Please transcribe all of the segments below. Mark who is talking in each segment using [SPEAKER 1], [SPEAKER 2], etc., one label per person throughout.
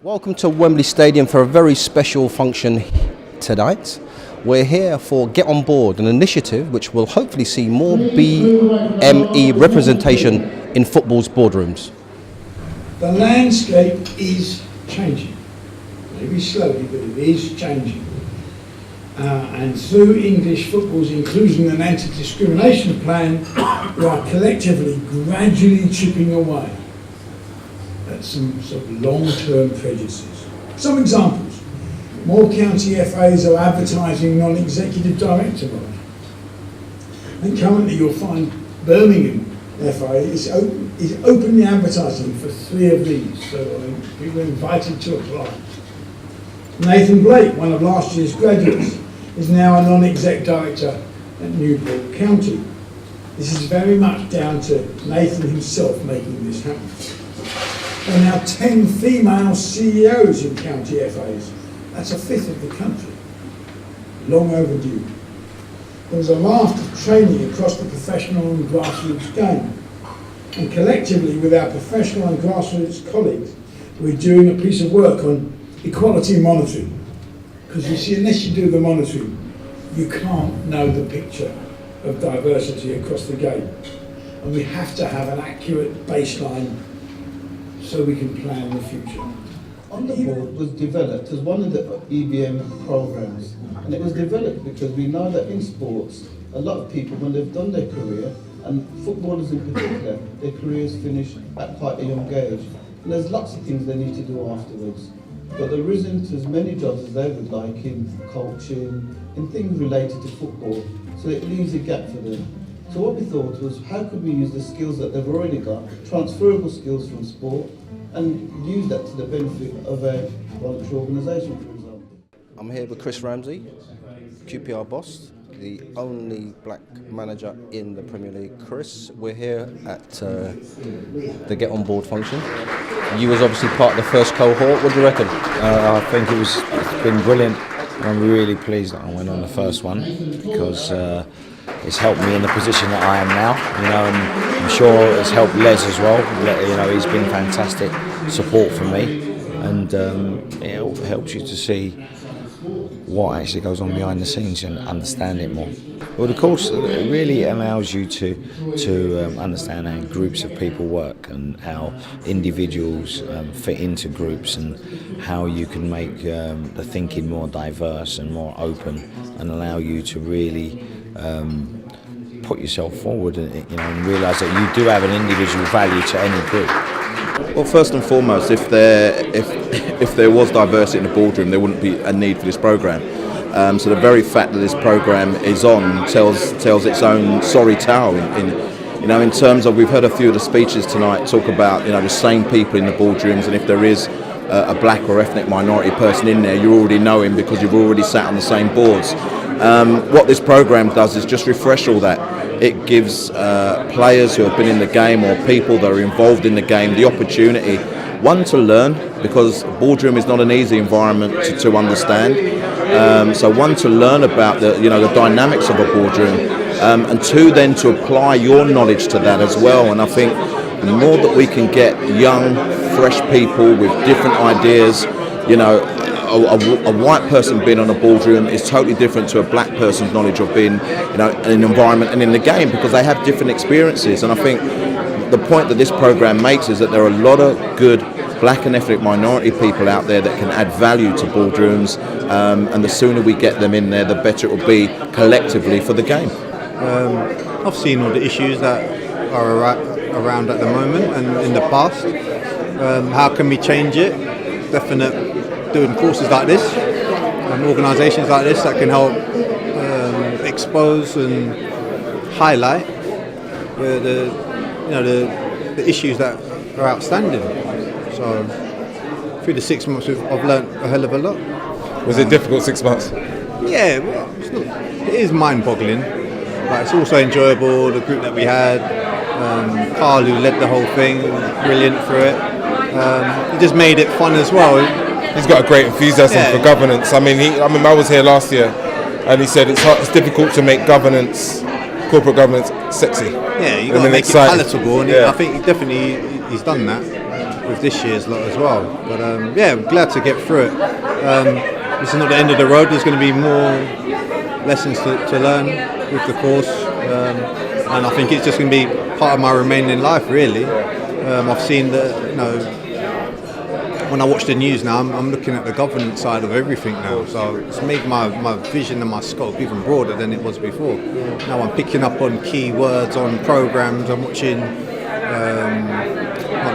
[SPEAKER 1] Welcome to Wembley Stadium for a very special function tonight. We're here for Get On Board, an initiative which will hopefully see more BME representation in football's boardrooms.
[SPEAKER 2] The landscape is changing, maybe slowly, but it is changing. And through English football's inclusion and anti-discrimination plan, we are collectively gradually chipping away at some sort of long-term prejudices. Some examples. More county FAs are advertising non-executive director roles. And currently you'll find Birmingham FA is openly advertising for 3 of these, so people are invited to apply. Nathan Blake, one of last year's graduates, is now a non-exec director at Newport County. This is very much down to Nathan himself making this happen. There are now 10 female CEOs in county FAs. That's a fifth of the country. Long overdue. There's a raft of training across the professional and grassroots game. And collectively with our professional and grassroots colleagues, we're doing a piece of work on equality monitoring. Because you see, unless you do the monitoring, you can't know the picture of diversity across the game. And we have to have an accurate baseline so we can plan the future.
[SPEAKER 3] On the board was developed as one of the EBM programs, and it was developed because we know that in sports, a lot of people, when they've done their career, and footballers in particular, their careers finish at quite a young age. And there's lots of things they need to do afterwards. But there isn't as many jobs as they would like in coaching, in things related to football, so it leaves a gap for them. So what we thought was, how could we use the skills that they've already got, transferable skills from sport, and use that to the benefit of a voluntary organisation, for example.
[SPEAKER 1] I'm here with Chris Ramsey, QPR boss, the only black manager in the Premier League. Chris, we're here at the Get On Board function. You was obviously part of the first cohort. What do you reckon?
[SPEAKER 4] I think it's been brilliant. I'm really pleased that I went on the first one because it's helped me in the position that I am now, and I'm sure it's helped Les as well. He's been fantastic support for me, and it helps you to see what actually goes on behind the scenes and understand it more. Well, the course really allows you to understand how groups of people work and how individuals fit into groups, and how you can make the thinking more diverse and more open, and allow you to really put yourself forward and realise that you do have an individual value to any group.
[SPEAKER 5] Well, first and foremost, if there was diversity in the boardroom, there wouldn't be a need for this programme. So the very fact that this programme is on tells its own sorry tale. In terms of, we've heard a few of the speeches tonight talk about the same people in the boardrooms, and if there is a black or ethnic minority person in there, you already know him because you've already sat on the same boards. What this programme does is just refresh all that. It gives players who have been in the game, or people that are involved in the game, the opportunity, one, to learn, because boardroom is not an easy environment to understand. So one, to learn about the dynamics of a boardroom, and two, then to apply your knowledge to that as well. And I think the more that we can get young, fresh people with different ideas, a white person being on a boardroom is totally different to a black person's knowledge of being, in an environment and in the game, because they have different experiences. And I think the point that this programme makes is that there are a lot of good black and ethnic minority people out there that can add value to boardrooms, and the sooner we get them in there, the better it will be collectively for the game.
[SPEAKER 6] I've seen all the issues that are around at the moment and in the past. How can we change it? Doing courses like this and organisations like this that can help expose and highlight the issues that are outstanding. So through the 6 months I've learnt a hell of a lot.
[SPEAKER 7] Was it difficult 6 months?
[SPEAKER 6] Yeah, well, it is mind-boggling, but it's also enjoyable. The group that we had, Carl, who led the whole thing, brilliant for it. He just made it fun as well.
[SPEAKER 7] He's got a great enthusiasm for governance. I was here last year, and he said it's difficult to make corporate governance, sexy.
[SPEAKER 6] Yeah, you got to make it palatable, and I think definitely he's done that. with this year's lot as well. But yeah, I'm glad to get through it. This is not the end of the road. There's going to be more lessons to learn with the course, and I think it's just going to be part of my remaining life, really. I've seen that, you know, when I watch the news now, I'm looking at the governance side of everything now. So it's made my vision and my scope even broader than it was before. Now I'm picking up on key words on programmes. I'm watching not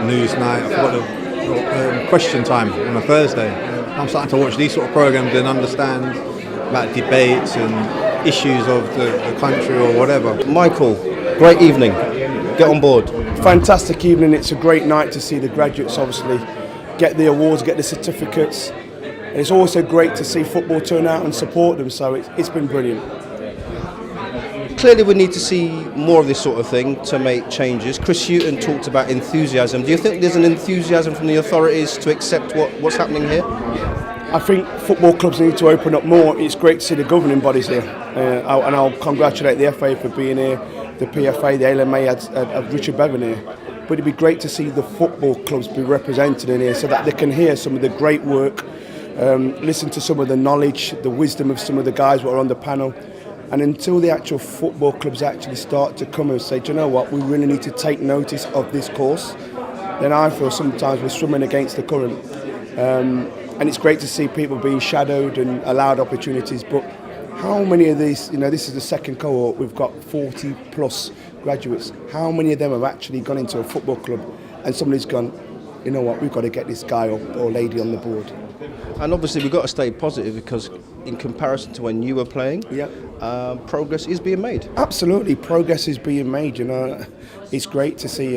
[SPEAKER 6] Newsnight, I forgot the Question Time on a Thursday. I'm starting to watch these sort of programmes and understand about debates and issues of the country or whatever.
[SPEAKER 1] Michael, great evening. Get on board.
[SPEAKER 8] Fantastic evening. It's a great night to see the graduates obviously get the awards, get the certificates. And it's also great to see football turn out and support them, so it's been brilliant.
[SPEAKER 1] Clearly we need to see more of this sort of thing to make changes. Chris Houghton talked about enthusiasm. Do you think there's an enthusiasm from the authorities to accept what's happening here?
[SPEAKER 8] I think football clubs need to open up more. It's great to see the governing bodies here. And I'll congratulate the FA for being here, the PFA, the LMA had Richard Bevan here. But it'd be great to see the football clubs be represented in here so that they can hear some of the great work, listen to some of the knowledge, the wisdom of some of the guys who are on the panel. And until the actual football clubs actually start to come and say, do you know what, we really need to take notice of this course, then I feel sometimes we're swimming against the current. And it's great to see people being shadowed and allowed opportunities, but how many of these, this is the second cohort, we've got 40 plus graduates, how many of them have actually gone into a football club and somebody's gone, you know what, we've got to get this guy or lady on the board.
[SPEAKER 1] And obviously we've got to stay positive because in comparison to when you were playing, progress is being made.
[SPEAKER 8] Absolutely, progress is being made. It's great to see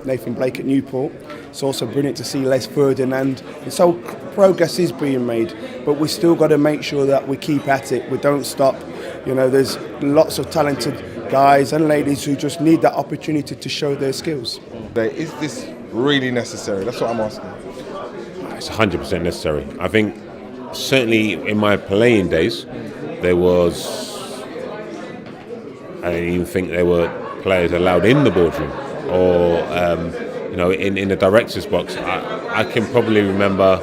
[SPEAKER 8] Nathan Blake at Newport. It's also brilliant to see Les Ferdinand. And so progress is being made, but we still got to make sure that we keep at it. We don't stop. There's lots of talented guys and ladies who just need that opportunity to show their skills.
[SPEAKER 7] Is this really necessary? That's what I'm asking.
[SPEAKER 9] It's 100% necessary. I think certainly in my playing days, I didn't even think there were players allowed in the boardroom or in the director's box. I can probably remember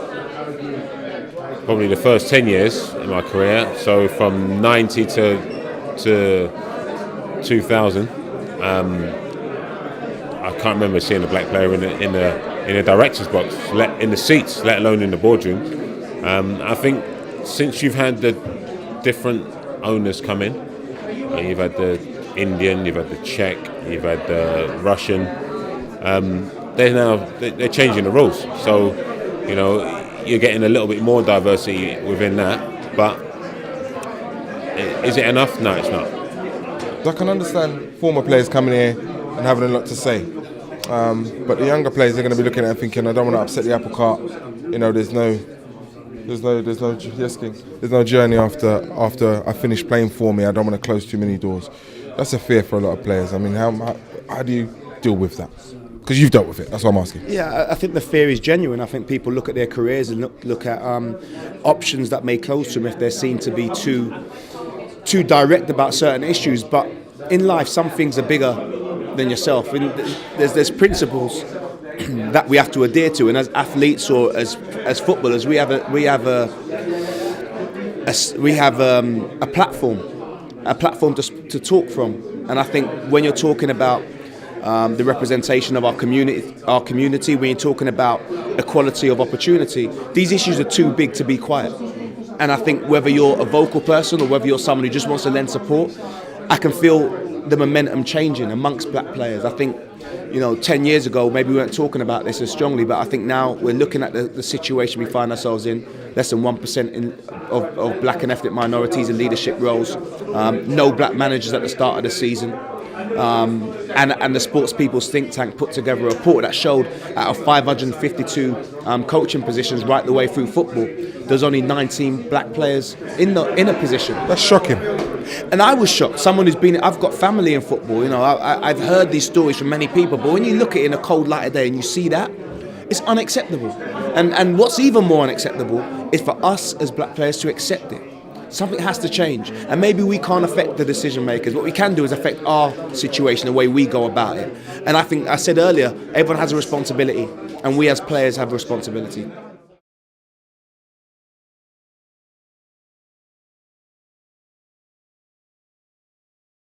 [SPEAKER 9] the first 10 years in my career, so from 90 to 2000, I can't remember seeing a black player in a director's box, in the seats, let alone in the boardroom. I think since you've had the different owners come in, you've had the Indian, you've had the Czech, you've had the Russian, they're changing the rules. So, you're getting a little bit more diversity within that, but is it enough? No, it's not.
[SPEAKER 7] I can understand former players coming here and having a lot to say. But the younger players are going to be looking at it and thinking, I don't want to upset the apple cart. There's no journey after I finish playing for me. I don't want to close too many doors. That's a fear for a lot of players. I mean, how do you deal with that? Because you've dealt with it. That's what I'm asking.
[SPEAKER 8] Yeah, I think the fear is genuine. I think people look at their careers and look at options that may close to them if they're seen to be too direct about certain issues. But in life, some things are bigger than yourself. And there's principles that we have to adhere to, and as athletes or as footballers, we have a platform to talk from. And I think when you're talking about the representation of our community, when you're talking about equality of opportunity, these issues are too big to be quiet. And I think whether you're a vocal person or whether you're someone who just wants to lend support, I can feel the momentum changing amongst black players. I think, 10 years ago, maybe we weren't talking about this as strongly, but I think now we're looking at the situation we find ourselves in. Less than 1% of black and ethnic minorities in leadership roles. No black managers at the start of the season. And the Sports People's think tank put together a report that showed out of 552 coaching positions right the way through football, there's only 19 black players in a position.
[SPEAKER 7] That's shocking.
[SPEAKER 8] And I was shocked. Someone I've got family in football, I've heard these stories from many people, but when you look at it in a cold light of day and you see that, it's unacceptable. And what's even more unacceptable is for us as black players to accept it. Something has to change, and maybe we can't affect the decision makers. What we can do is affect our situation, the way we go about it. And I think I said earlier, everyone has a responsibility, and we as players have a responsibility.